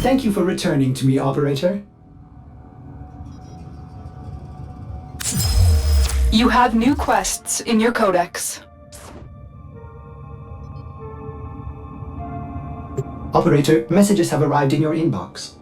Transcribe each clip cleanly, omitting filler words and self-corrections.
Thank you for returning to me, Operator. You have new quests in your codex. Operator, messages have arrived in your inbox.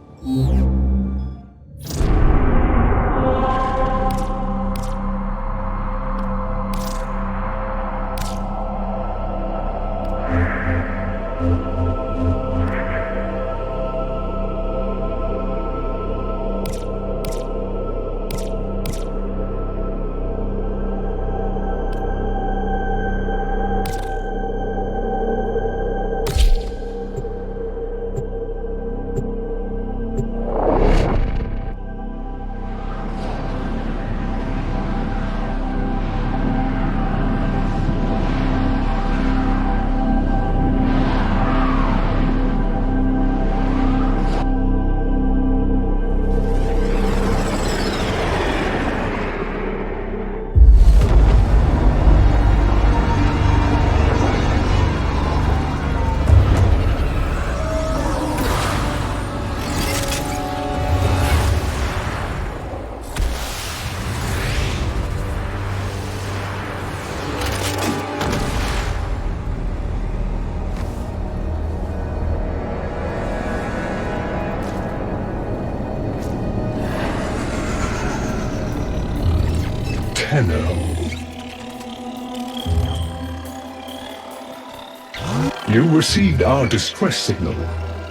You received our distress signal.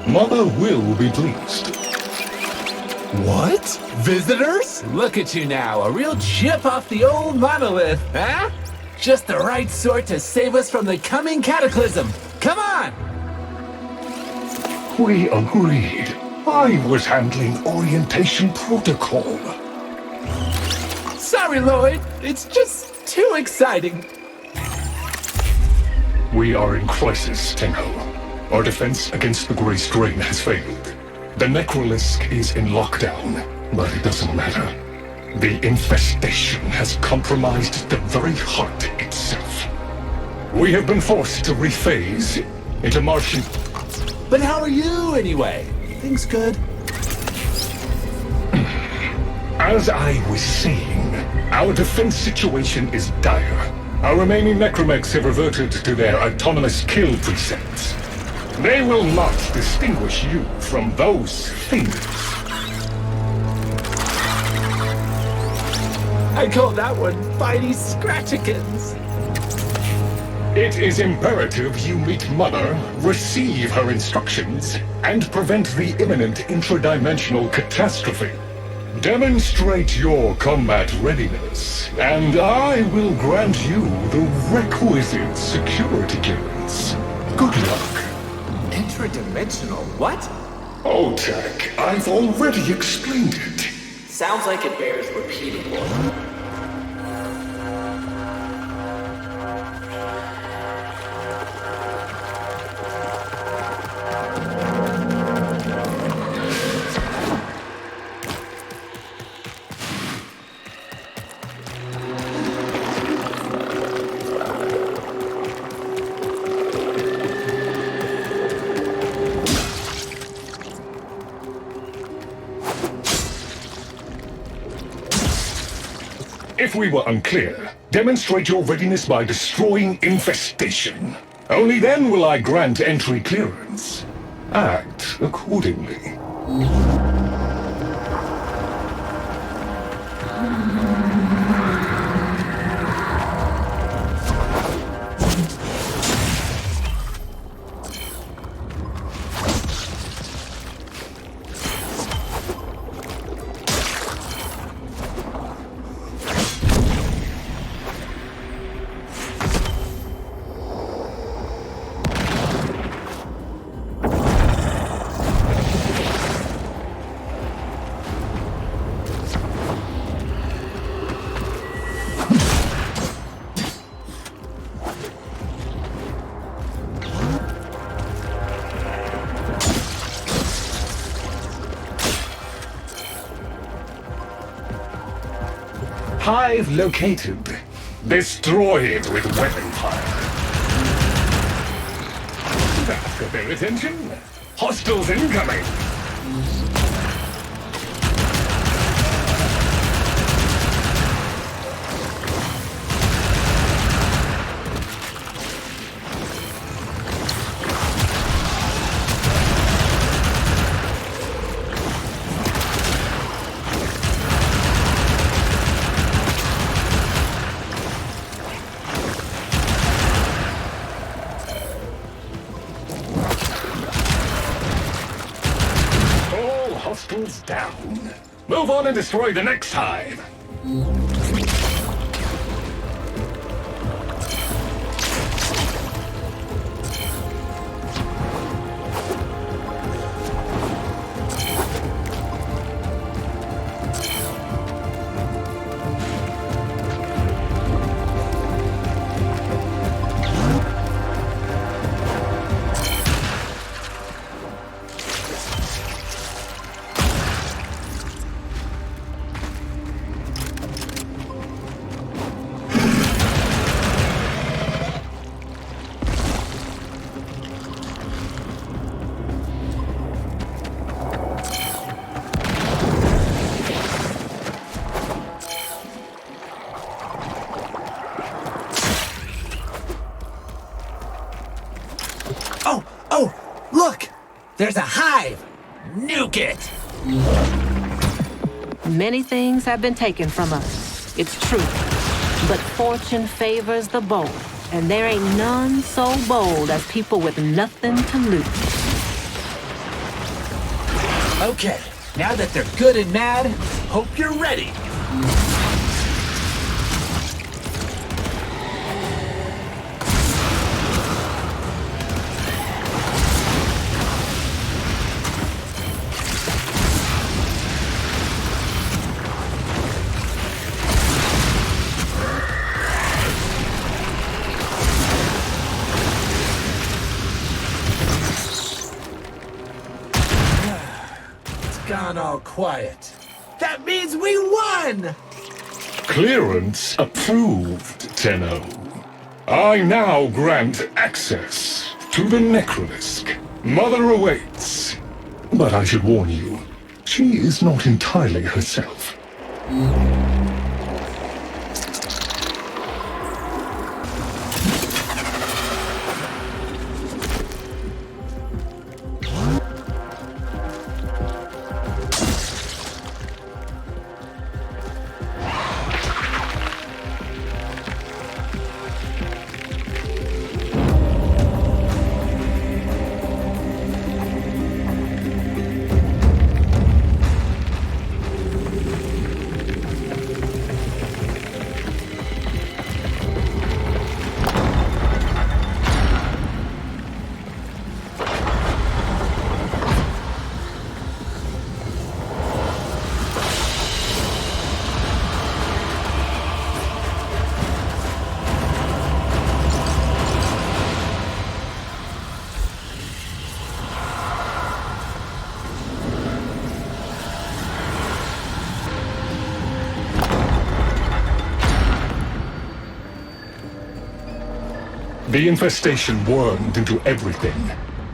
Mother will be pleased. What? Visitors? Look at you now, a real chip off the old monolith, huh? Just the right sort to save us from the coming cataclysm. Come on! We agreed. I was handling orientation protocol. Sorry, Lloyd. It's just too exciting. We are in crisis, Tenho. Our defense against the Grey Strain has failed. The Necrolisk is in lockdown, but it doesn't matter. The infestation has compromised the very heart itself. We have been forced to rephase into Martian... But how are you, anyway? Things good? As I was saying, our defense situation is dire. Our remaining Necramechs have reverted to their autonomous kill precepts. They will not distinguish you from those things. I call that one Fighty Scratchikins. It is imperative you meet Mother, receive her instructions, and prevent the imminent intradimensional catastrophe. Demonstrate your combat readiness, and I will grant you the requisite security clearance. Good luck. Intradimensional what? Oh, Tech, I've already explained it. Sounds like it bears repeating. If we were unclear, demonstrate your readiness by destroying Infestation. Only then will I grant entry clearance. Act accordingly. Hive located. Destroy it with weapon fire. That got their attention. Hostiles incoming. Hostiles down. Move on and destroy the next hive. Oh, look! There's a hive! Nuke it! Many things have been taken from us, it's true. But fortune favors the bold, and there ain't none so bold as people with nothing to lose. Okay, now that they're good and mad, hope you're ready. Gone all quiet. That means we won! Clearance approved, Tenno. I now grant access to the Necramech. Mother awaits. But I should warn you, she is not entirely herself. The infestation wormed into everything.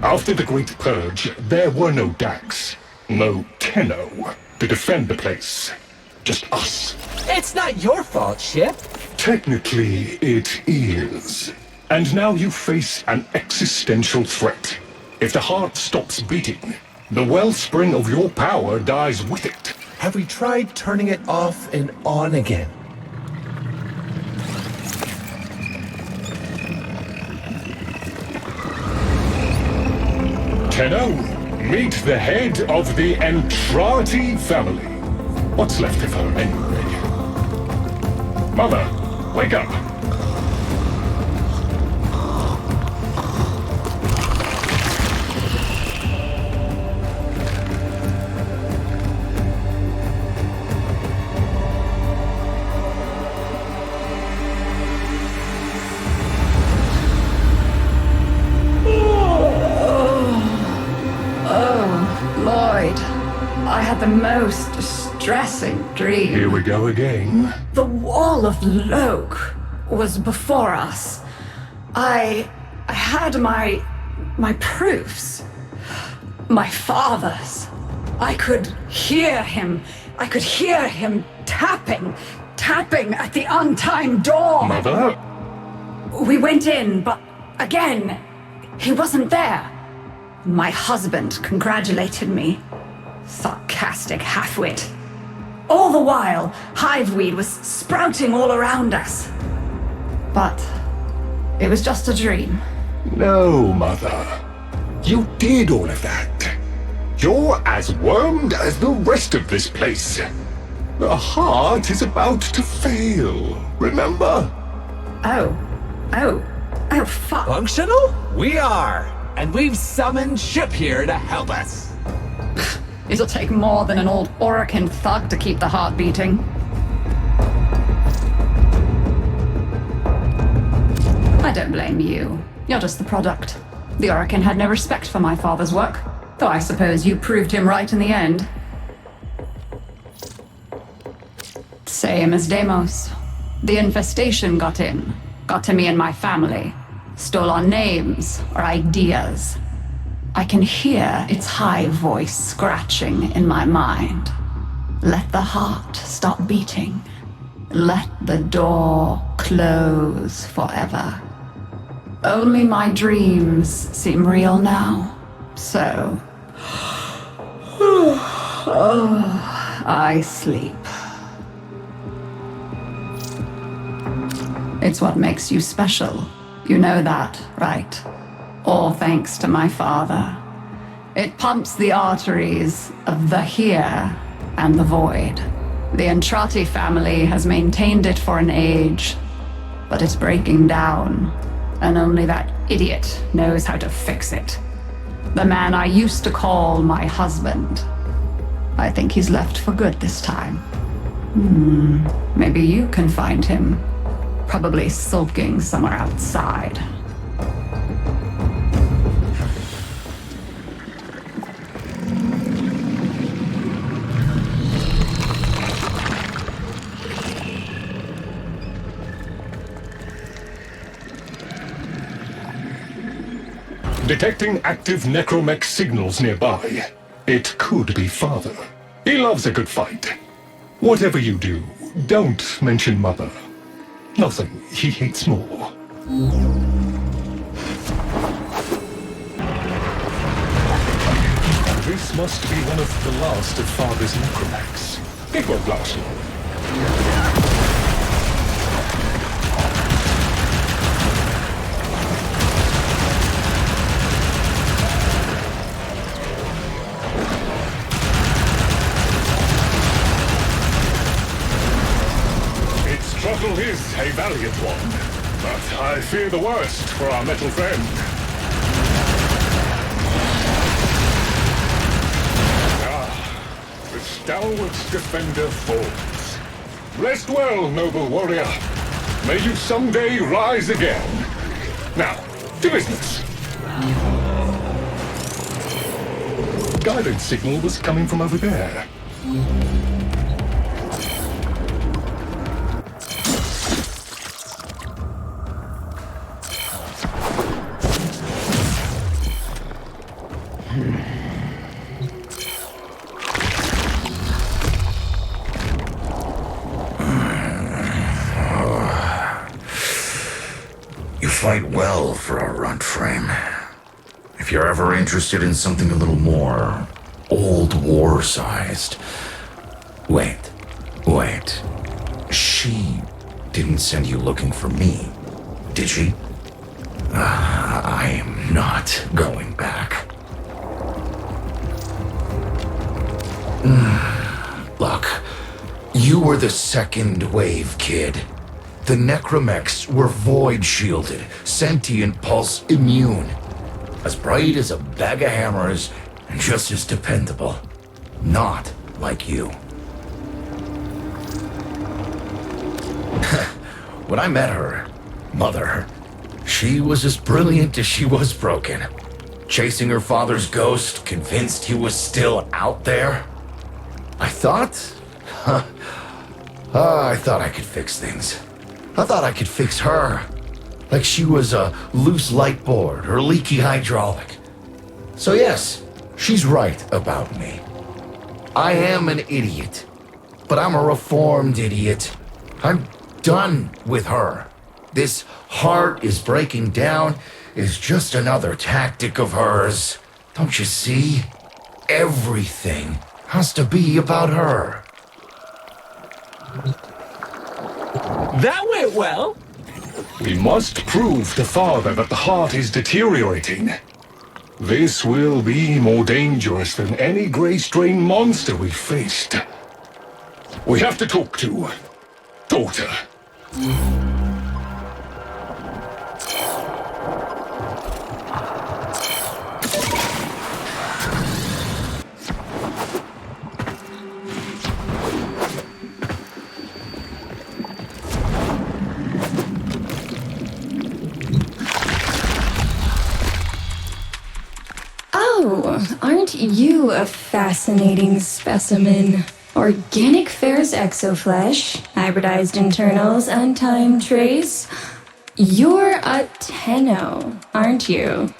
After the Great Purge, there were no Dax, no Tenno to defend the place. Just us. It's not your fault, Ship. Technically, it is. And now you face an existential threat. If the heart stops beating, the wellspring of your power dies with it. Have we tried turning it off and on again? Tenno, meet the head of the Entrati family. What's left of her, anyway? Mother, wake up! I had the most distressing dream. Here we go again. The wall of Loke was before us. I had my proofs. My father's. I could hear him. I could hear him tapping at the untimed door. Mother? We went in, but again, he wasn't there. My husband congratulated me. Sarcastic halfwit. All the while, hiveweed was sprouting all around us. But it was just a dream. No, Mother. You did all of that. You're as wormed as the rest of this place. The heart is about to fail, remember? Oh, fuck. Functional? We are! And we've summoned Ship here to help us. It'll take more than an old Orokin thug to keep the heart beating. I don't blame you. You're just the product. The Orokin had no respect for my father's work, though I suppose you proved him right in the end. Same as Deimos. The infestation got in. Got to me and my family. Stole our names, our ideas. I can hear its high voice scratching in my mind. Let the heart stop beating. Let the door close forever. Only my dreams seem real now. So... I sleep. It's what makes you special. You know that, right? All thanks to my father. It pumps the arteries of the here and the void. The Entrati family has maintained it for an age, but it's breaking down, and only that idiot knows how to fix it. The man I used to call my husband. I think he's left for good this time. Maybe you can find him. Probably sulking somewhere outside. Detecting active Necramech signals nearby. It could be Father. He loves a good fight. Whatever you do, don't mention Mother. Nothing he hates more. This must be one of the last of Father's Necramechs. It won't last long. Struggle is a valiant one, but I fear the worst for our metal friend. The stalwart defender falls. Rest well, noble warrior. May you someday rise again. Now, to business. Guidance signal was coming from over there. Fight well for a runt frame. If you're ever interested in something a little more old war-sized. Wait. She didn't send you looking for me, did she? I am not going back. Look, you were the second wave, kid. The Necramechs were void-shielded, sentient pulse immune. As bright as a bag of hammers, and just as dependable. Not like you. When I met her, Mother, she was as brilliant as she was broken. Chasing her father's ghost, convinced he was still out there. I thought I could fix things. I thought I could fix her. Like she was a loose light board or leaky hydraulic. So yes, she's right about me. I am an idiot, but I'm a reformed idiot. I'm done with her. This heart is breaking down is just another tactic of hers. Don't you see? Everything has to be about her. That went well. We must prove to Father that the heart is deteriorating. This will be more dangerous than any gray strain monster we've faced. We have to talk to Daughter. Oh, aren't you a fascinating specimen? Organic ferrous exoflesh, hybridized internals, untimed trace. You're a Tenno, aren't you?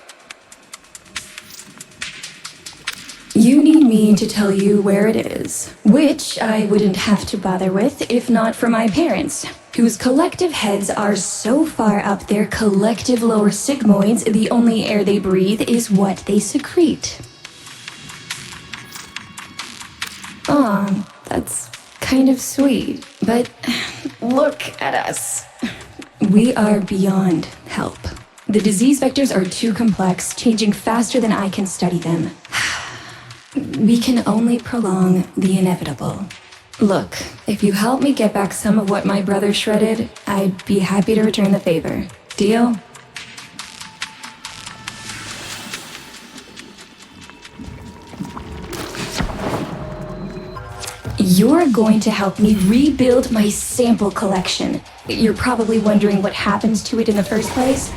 You need me to tell you where it is, which I wouldn't have to bother with if not for my parents, whose collective heads are so far up their collective lower sigmoids the only air they breathe is what they secrete. Aw, that's kind of sweet, but look at us. We are beyond help. The disease vectors are too complex, changing faster than I can study them. We can only prolong the inevitable. Look, if you help me get back some of what my brother shredded, I'd be happy to return the favor. Deal? You're going to help me rebuild my sample collection. You're probably wondering what happens to it in the first place.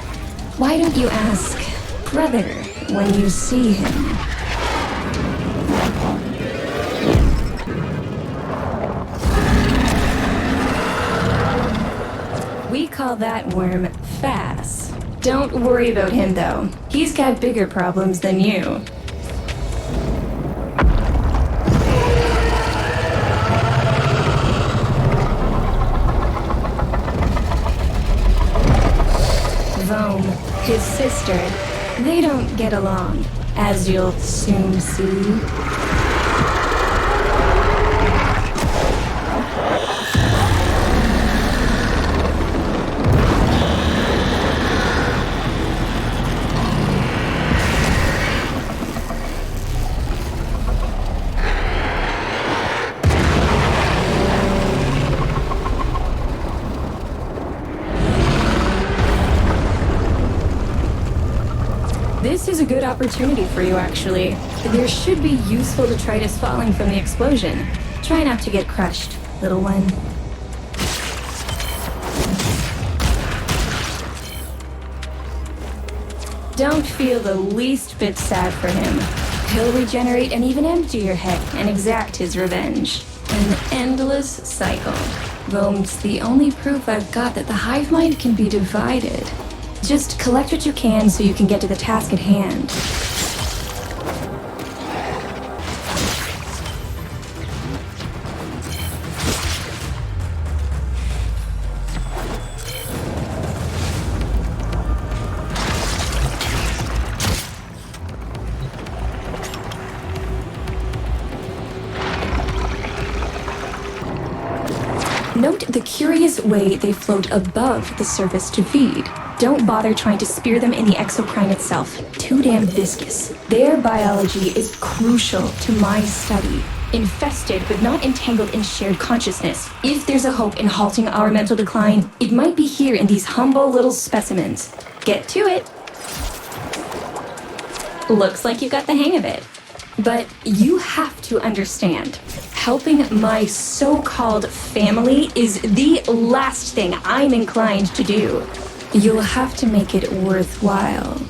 Why don't you ask brother when you see him? We call that worm Fass. Don't worry about him though. He's got bigger problems than you. Vome, his sister, they don't get along, as you'll soon see. This is a good opportunity for you, actually. There should be useful detritus falling from the explosion. Try not to get crushed, little one. Don't feel the least bit sad for him. He'll regenerate and even empty your head and exact his revenge. An endless cycle. Vome's the only proof I've got that the hive mind can be divided. Just collect what you can so you can get to the task at hand. Note the curious way they float above the surface to feed. Don't bother trying to spear them in the exocrine itself. Too damn viscous. Their biology is crucial to my study. Infested, but not entangled in shared consciousness. If there's a hope in halting our mental decline, it might be here in these humble little specimens. Get to it. Looks like you got the hang of it. But you have to understand, helping my so-called family is the last thing I'm inclined to do. You'll have to make it worthwhile.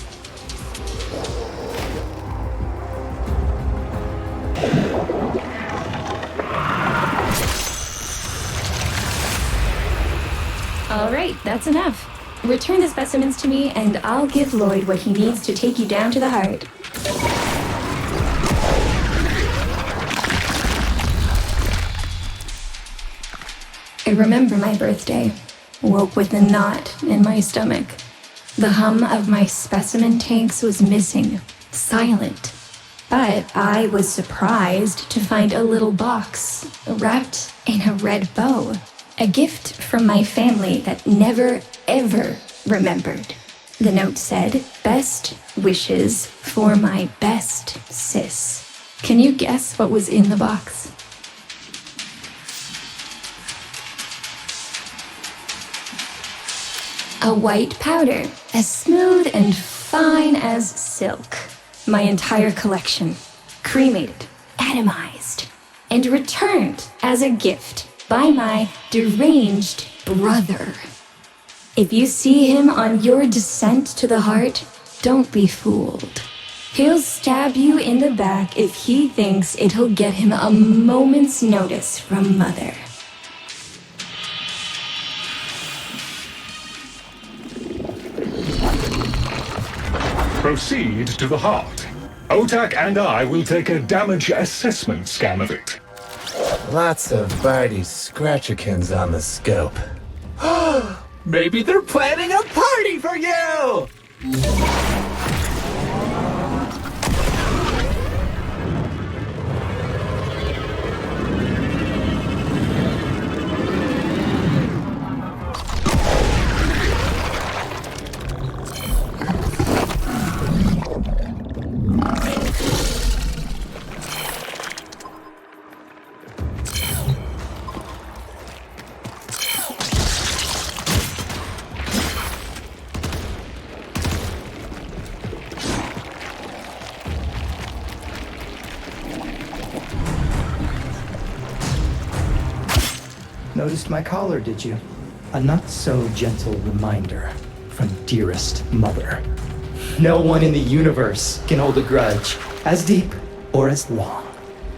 All right, that's enough. Return the specimens to me, and I'll give Lloyd what he needs to take you down to the heart. I remember my birthday. Woke with a knot in my stomach. The hum of my specimen tanks was missing, silent. But I was surprised to find a little box wrapped in a red bow. A gift from my family that never, ever remembered. The note said, "Best wishes for my best sis." Can you guess what was in the box? A white powder, as smooth and fine as silk. My entire collection, cremated, atomized, and returned as a gift by my deranged brother. If you see him on your descent to the heart, don't be fooled. He'll stab you in the back if he thinks it'll get him a moment's notice from Mother. Proceed to the heart. Otak and I will take a damage assessment scan of it. Lots of Barty Scratchikins on the scope. Maybe they're planning a party for you! Noticed my collar, did you? A not-so-gentle reminder from dearest mother. No one in the universe can hold a grudge as deep or as long.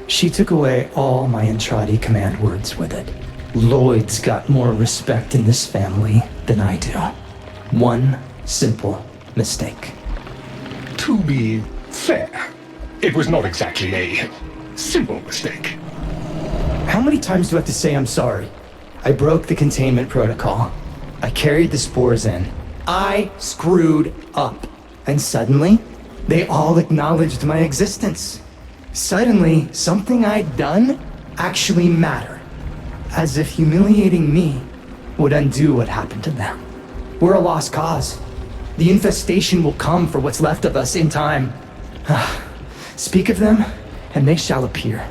She took away all my Entradi command words with it. Lloyd's got more respect in this family than I do. One simple mistake. To be fair, it was not exactly a simple mistake. How many times do I have to say I'm sorry? I broke the containment protocol. I carried the spores in. I screwed up. And suddenly, they all acknowledged my existence. Suddenly, something I'd done actually mattered. As if humiliating me would undo what happened to them. We're a lost cause. The infestation will come for what's left of us in time. Speak of them, and they shall appear.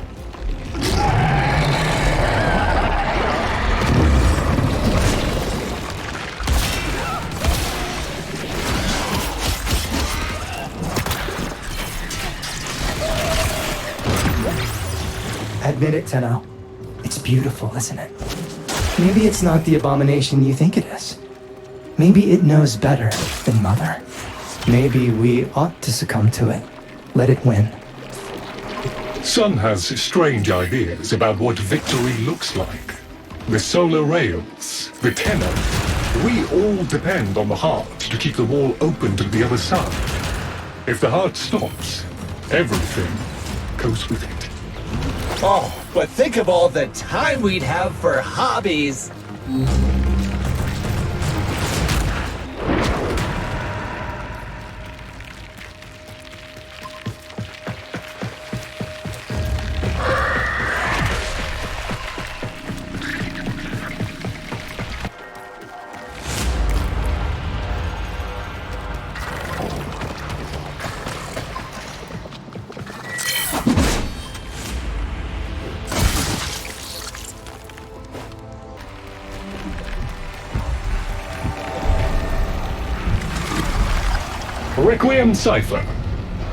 Admit it, Tenno. It's beautiful, isn't it? Maybe it's not the abomination you think it is. Maybe it knows better than Mother. Maybe we ought to succumb to it. Let it win. Sun has strange ideas about what victory looks like. The solar rails, the Tenno. We all depend on the heart to keep the wall open to the other side. If the heart stops, everything goes with it. Oh, but think of all the time we'd have for hobbies! Requiem Cipher.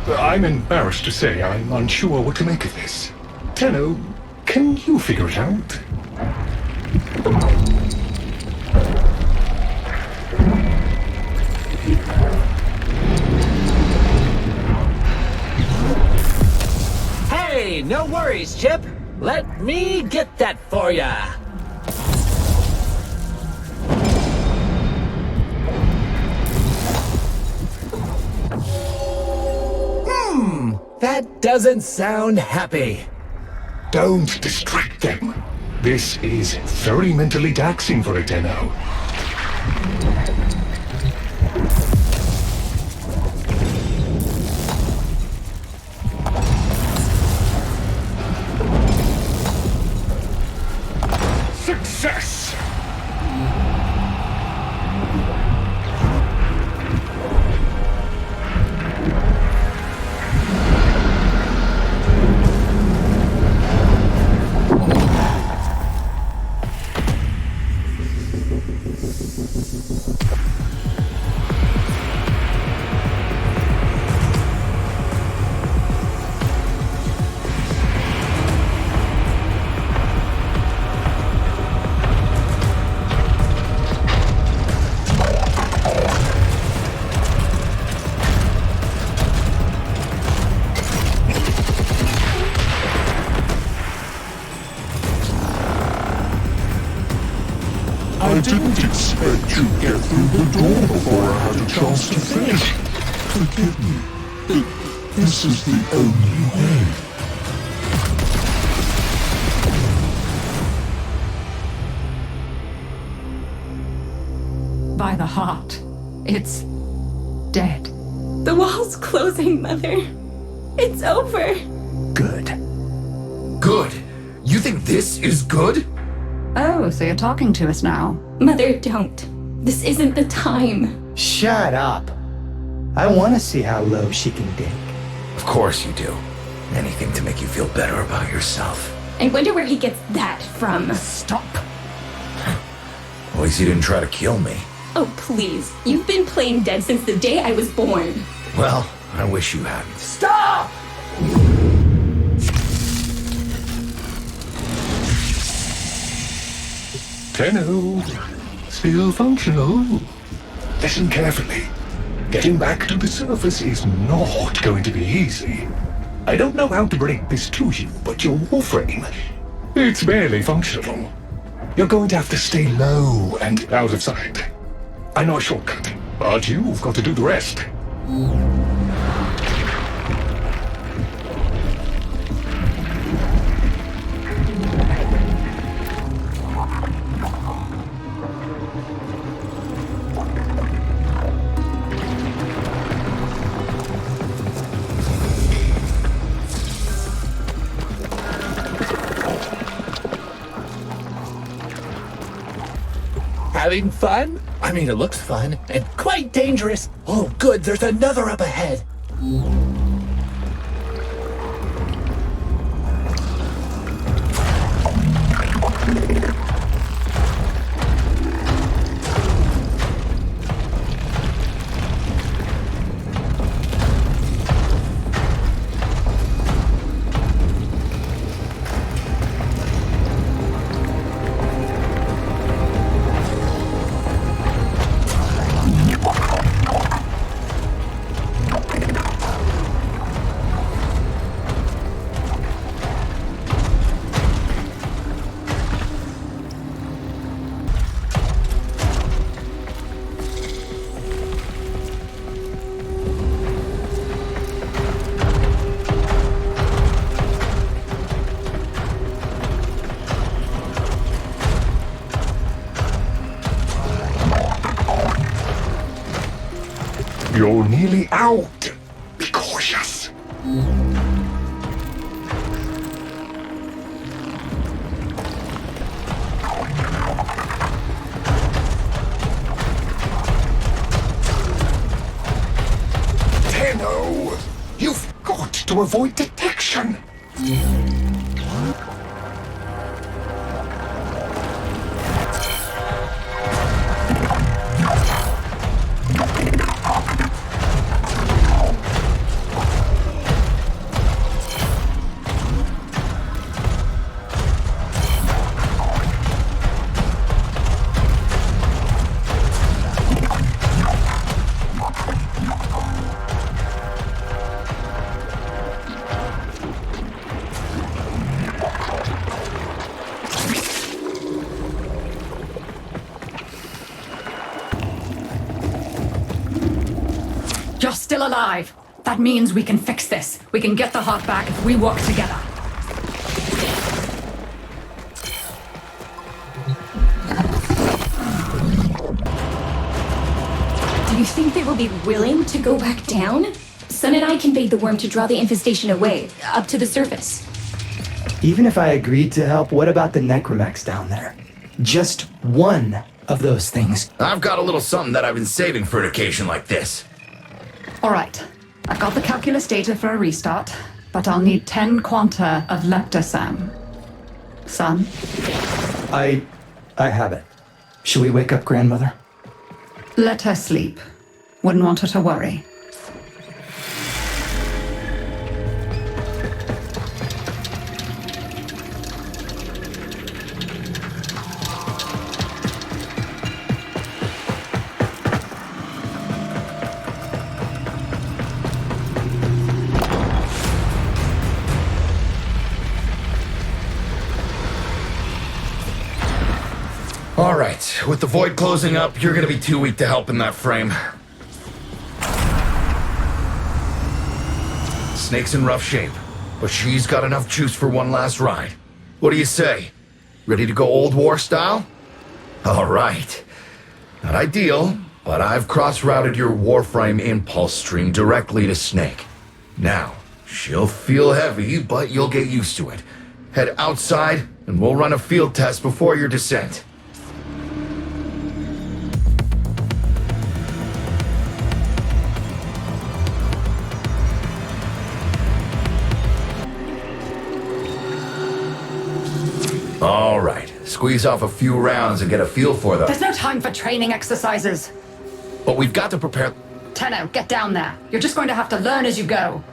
I'm embarrassed to say I'm unsure what to make of this. Tenno, can you figure it out? Hey, no worries, Chip. Let me get that for ya. That doesn't sound happy. Don't distract them. This is very mentally taxing for a Tenno. Success! I didn't expect you'd get through the door before I had a chance to finish. Forgive me. This is the only way. By the heart, it's dead. The wall's closing, Mother. It's over. Good. Good? You think this is good? Oh, so you're talking to us now. Mother, don't. This isn't the time. Shut up. I want to see how low she can dig. Of course you do. Anything to make you feel better about yourself. I wonder where he gets that from. Stop. At least you didn't try to kill me. Oh, please. You've been playing dead since the day I was born. Well, I wish you hadn't. Stop! Tenno, still functional. Listen carefully. Getting back to the surface is not going to be easy. I don't know how to break this to you, but your Warframe, it's barely functional. You're going to have to stay low and out of sight. I know a shortcut, but you've got to do the rest. Having fun? I mean, it looks fun and quite dangerous. Oh, good, there's another up ahead. You're nearly out. Be cautious. Tenno, you've got to avoid detection. You're still alive. That means we can fix this. We can get the heart back if we work together. be willing to go back down? Sun and I conveyed the worm to draw the infestation away, up to the surface. Even if I agreed to help, what about the Necramechs down there? Just one of those things. I've got a little something that I've been saving for an occasion like this. All right. I've got the calculus data for a restart, but I'll need 10 quanta of leptosam. Son? I have it. Should we wake up grandmother? Let her sleep. Wouldn't want her to worry. All right, with the void closing up, you're gonna be too weak to help in that frame. Snake's in rough shape, but she's got enough juice for one last ride. What do you say? Ready to go old war style? All right. Not ideal, but I've cross-routed your Warframe impulse stream directly to Snake. Now, she'll feel heavy, but you'll get used to it. Head outside, and we'll run a field test before your descent. All right, squeeze off a few rounds and get a feel for them. There's no time for training exercises. But we've got to prepare... Tenno, get down there. You're just going to have to learn as you go.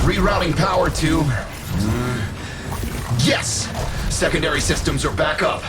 Rerouting power to... Yes! Secondary systems are back up.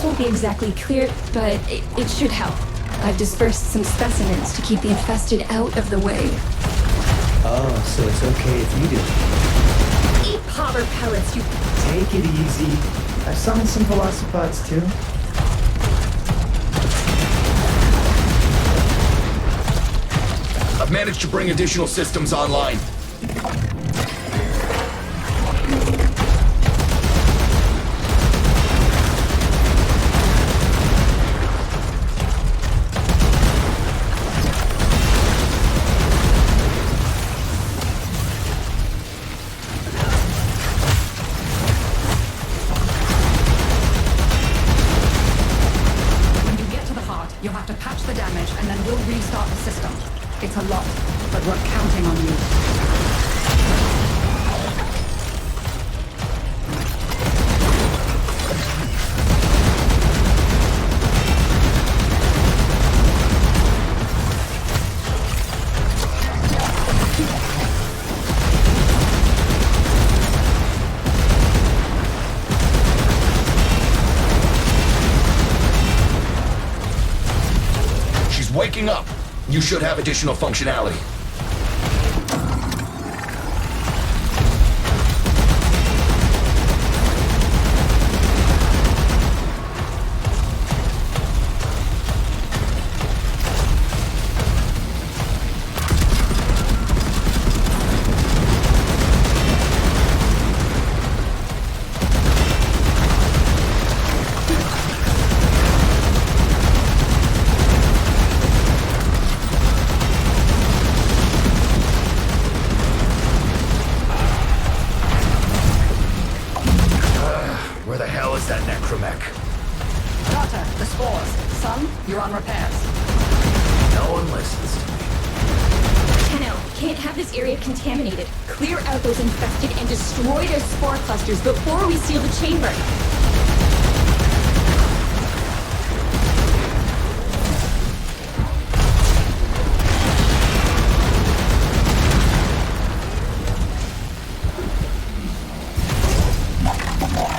Won't be exactly clear, but it should help. I've dispersed some specimens to keep the infested out of the way. Oh, so it's okay if you do. Eat powder pellets, you... Take it easy. I've summoned some velocipods too. I've managed to bring additional systems online. You'll have to patch the damage, and then we'll restart the system. It's a lot, but we're counting on you. Waking up. You should have additional functionality. Carter, the spores. Son, you're on repairs. No one listens to me. Tenno, can't have this area contaminated. Clear out those infested and destroy their spore clusters before we seal the chamber.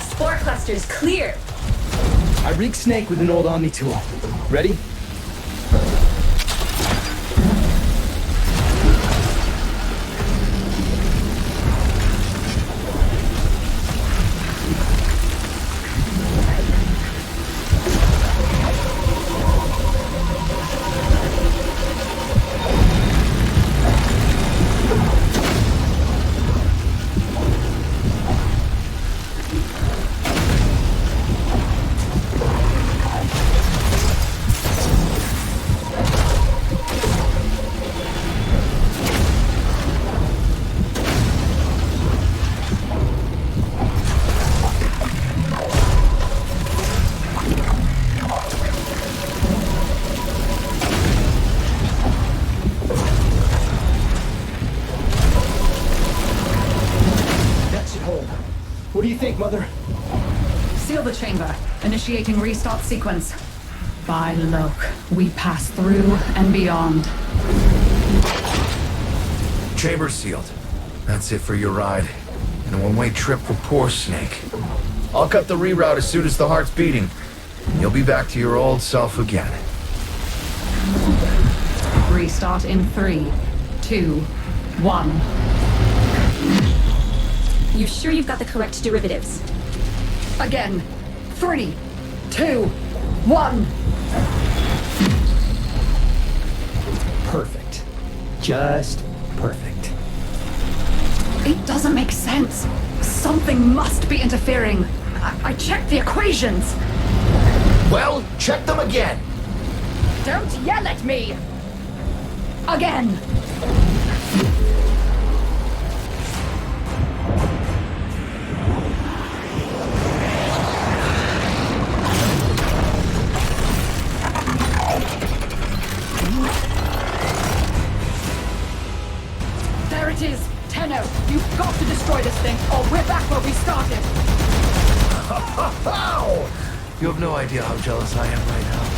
Spore clusters clear. I rigged Snake with an old Omni tool. Ready? What do you think, Mother? Seal the chamber. Initiating restart sequence. By Loke, we pass through and beyond. Chamber sealed. That's it for your ride. And a one-way trip for poor Snake. I'll cut the reroute as soon as the heart's beating. And you'll be back to your old self again. Restart in 3, 2, 1. You sure you've got the correct derivatives? Again. 3, 2, 1. Perfect. Just perfect. It doesn't make sense. Something must be interfering. I checked the equations. Well, check them again. Don't yell at me. Again. There it is. Tenno, you've got to destroy this thing, or we're back where we started. You have no idea how jealous I am right now.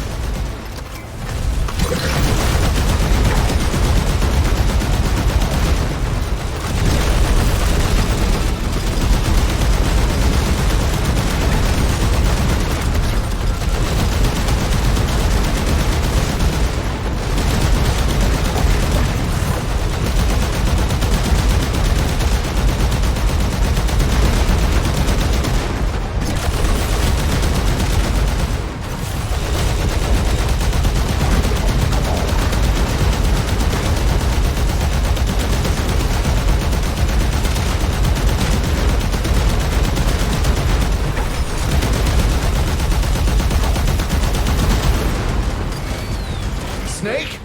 Snake?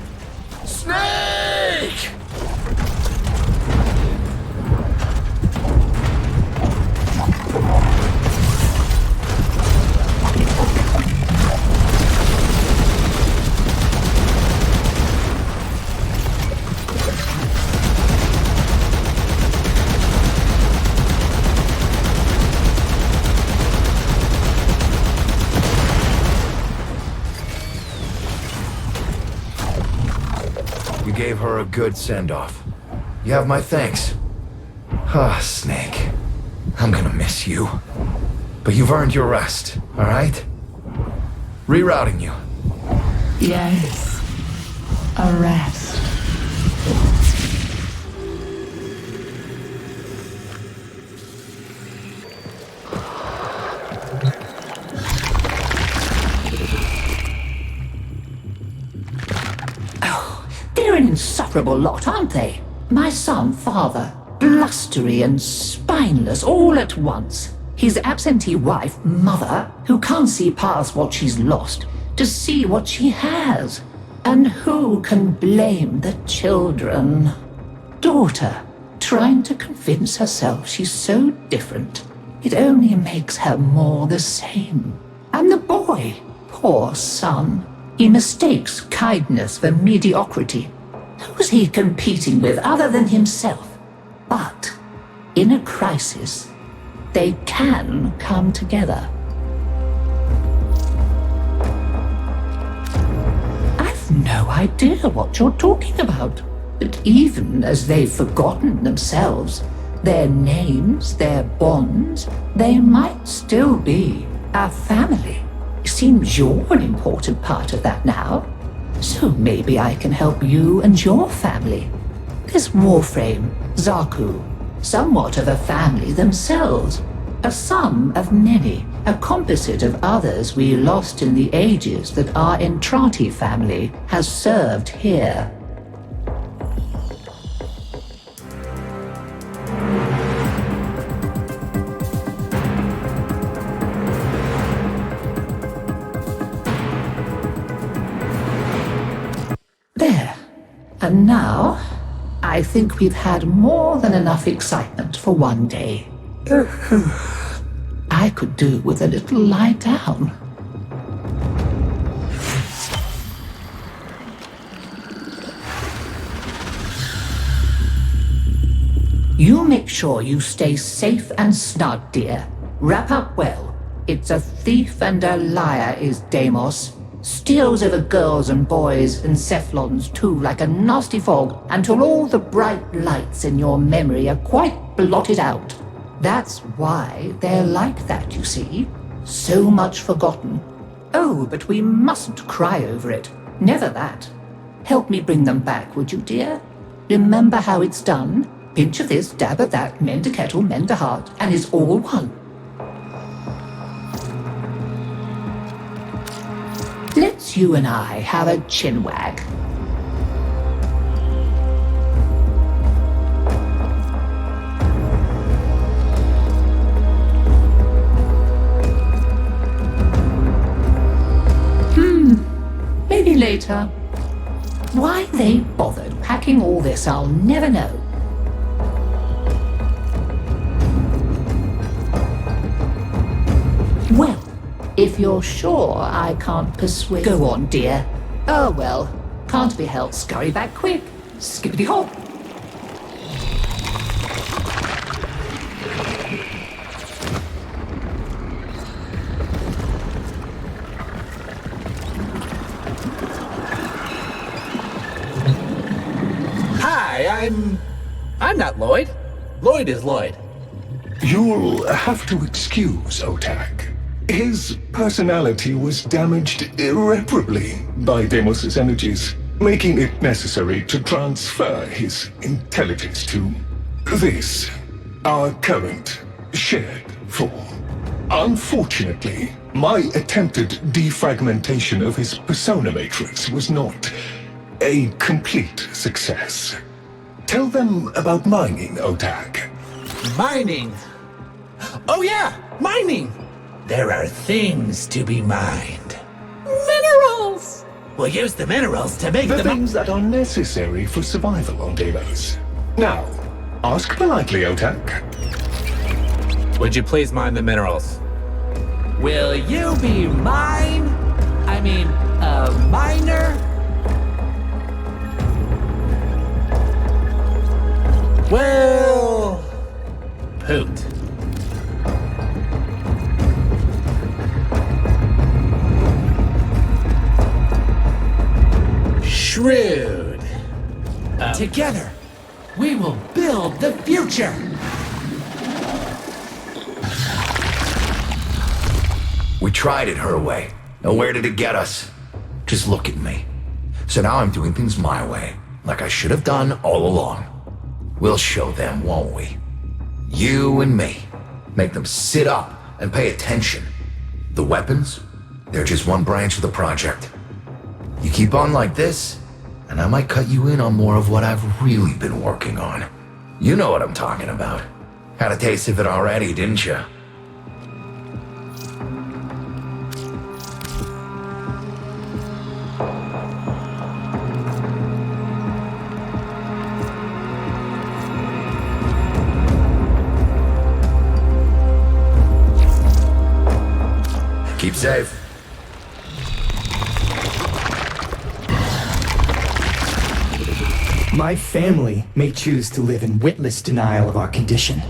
Snake! You gave her a good send-off. You have my thanks. Ah, Snake. I'm gonna miss you. But you've earned your rest, alright? Rerouting you. Yes. A rest. They're an insufferable lot, aren't they? My son, father, blustery and spineless all at once. His absentee wife, mother, who can't see past what she's lost to see what she has. And who can blame the children? Daughter, trying to convince herself she's so different. It only makes her more the same. And the boy, Poor son. He mistakes kindness for mediocrity. Who's he competing with other than himself? But in a crisis, they can come together. I've no idea what you're talking about. But even as they've forgotten themselves, their names, their bonds, they might still be a family. Seems you're an important part of that now. So maybe I can help you and your family. There's Warframe, Zaku, somewhat of a family themselves. A sum of many, a composite of others we lost in the ages that our Entrati family has served here. There. And now, I think we've had more than enough excitement for one day. I could do with a little lie down. You make sure you stay safe and snug, dear. Wrap up well. It's a thief and a liar is Deimos. Steals over girls and boys and Cephalons too, like a nasty fog, until all the bright lights in your memory are quite blotted out. That's why they're like that, you see. So much forgotten. Oh, but we mustn't cry over it. Never that. Help me bring them back, would you, dear? Remember how it's done? Pinch of this, dab of that, mend a kettle, mend a heart, and it's all one. Let's you and I have a chinwag. Maybe later. Why they bothered packing all this, I'll never know. Well, if you're sure I can't persuade... Go on, dear. Oh, well, can't be helped. Scurry back quick. Skippity-hop. Hi, I'm not Lloyd. Lloyd is Lloyd. You'll have to excuse Otak. His personality was damaged irreparably by Deimos' energies, making it necessary to transfer his intelligence to this, our current shared form. Unfortunately, my attempted defragmentation of his persona matrix was not a complete success. Tell them about mining, Otak. Mining? Oh yeah, mining! There are things to be mined. Minerals! We'll use the minerals to make the things that are necessary for survival on Deimos. Now, ask politely, Otak. Would you please mine the minerals? Will you be mine? I mean, a miner? Well... Poot. Shrewd. Together, we will build the future. We tried it her way. And where did it get us? Just look at me. So now I'm doing things my way, like I should have done all along. We'll show them, won't we? You and me. Make them sit up and pay attention. The weapons? They're just one branch of the project. You keep on like this, and I might cut you in on more of what I've really been working on. You know what I'm talking about. Had a taste of it already, didn't you? Keep safe. My family may choose to live in witless denial of our condition,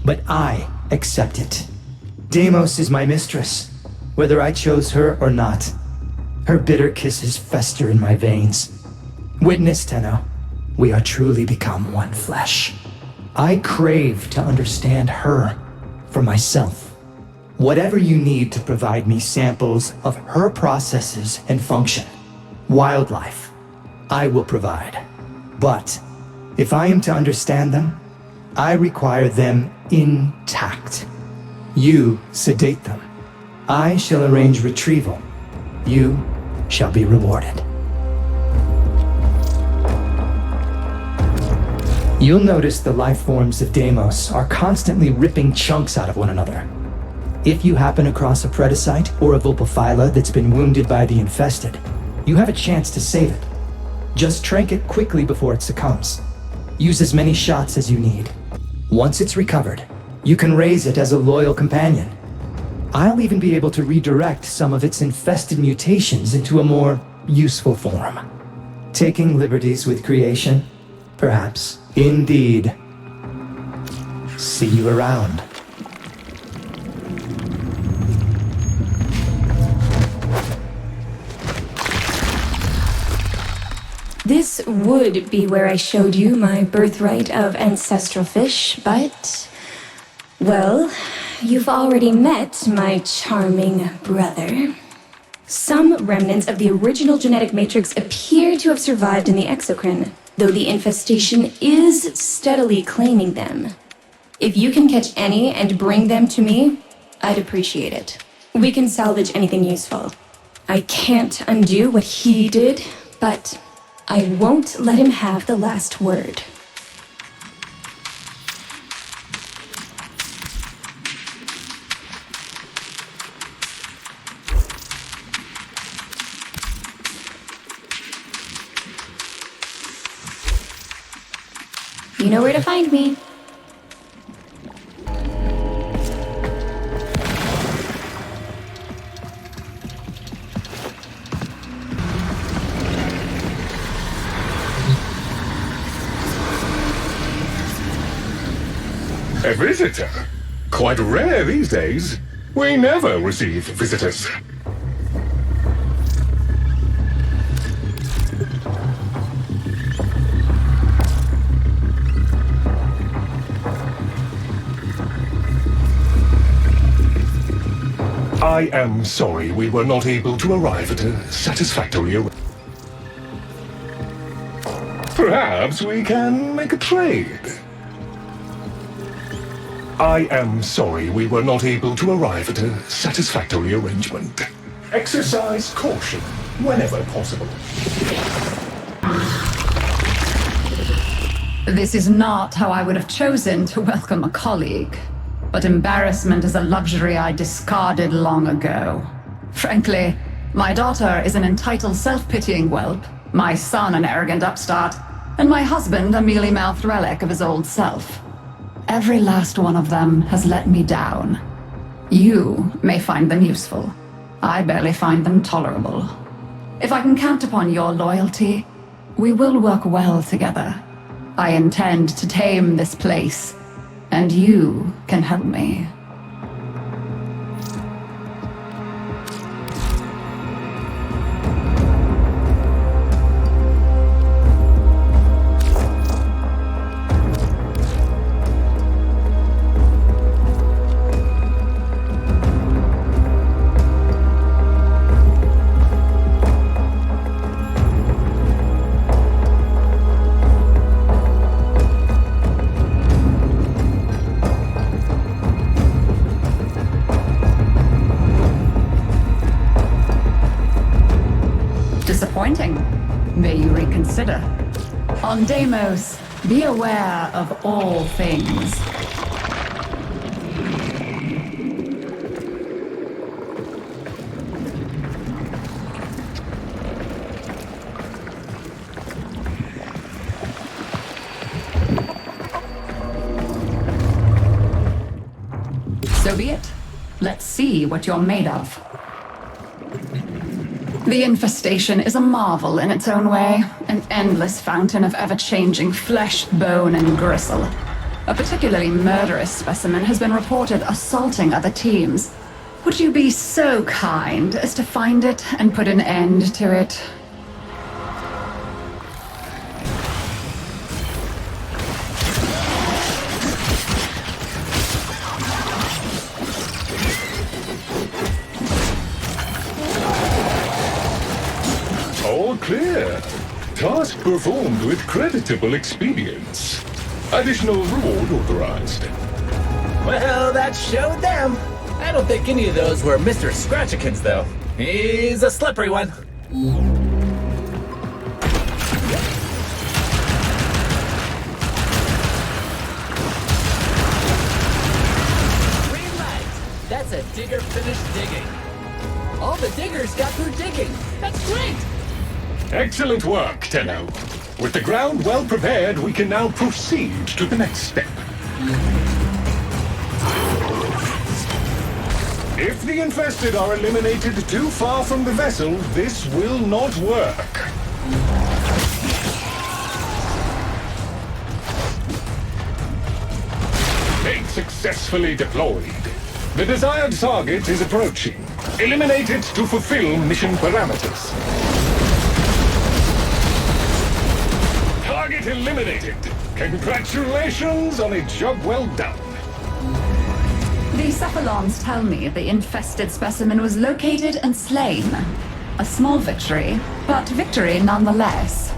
but I accept it. Deimos is my mistress, whether I chose her or not. Her bitter kisses fester in my veins. Witness, Tenno, we are truly become one flesh. I crave to understand her for myself. Whatever you need to provide me samples of her processes and function, wildlife, I will provide. But if I am to understand them, I require them intact. You sedate them. I shall arrange retrieval. You shall be rewarded. You'll notice the life forms of Deimos are constantly ripping chunks out of one another. If you happen across a Predacyte or a Vulpophyla that's been wounded by the Infested, you have a chance to save it. Just trank it quickly before it succumbs. Use as many shots as you need. Once it's recovered, you can raise it as a loyal companion. I'll even be able to redirect some of its infested mutations into a more useful form. Taking liberties with creation? Perhaps. Indeed. See you around. This would be where I showed you my birthright of ancestral fish, but... well, you've already met my charming brother. Some remnants of the original genetic matrix appear to have survived in the exocrine, though the infestation is steadily claiming them. If you can catch any and bring them to me, I'd appreciate it. We can salvage anything useful. I can't undo what he did, but I won't let him have the last word. You know where to find me. A visitor? Quite rare these days. We never receive visitors. I am sorry we were not able to arrive at a satisfactory arrangement. Perhaps we can make a trade. I am sorry we were not able to arrive at a satisfactory arrangement. Exercise caution whenever possible. This is not how I would have chosen to welcome a colleague. But embarrassment is a luxury I discarded long ago. Frankly, my daughter is an entitled self-pitying whelp, my son an arrogant upstart, and my husband a mealy-mouthed relic of his old self. Every last one of them has let me down. You may find them useful. I barely find them tolerable. If I can count upon your loyalty, we will work well together. I intend to tame this place, and you can help me. Disappointing. May you reconsider. On Deimos, be aware of all things. So be it. Let's see what you're made of. The infestation is a marvel in its own way, an endless fountain of ever-changing flesh, bone, and gristle. A particularly murderous specimen has been reported assaulting other teams. Would you be so kind as to find it and put an end to it? All clear. Task performed with creditable expedience. Additional reward authorized. Well, that showed them. I don't think any of those were Mr. Scratchikins, though. He's a slippery one. Green light. That's a digger finished digging. All the diggers got through digging. That's great. Excellent work, Tenno. With the ground well prepared, we can now proceed to the next step. If the infested are eliminated too far from the vessel, this will not work. Bait successfully deployed. The desired target is approaching. Eliminate it to fulfill mission parameters. Target eliminated. Congratulations on a job well done. The cephalons tell me the infested specimen was located and slain. A small victory, but victory nonetheless.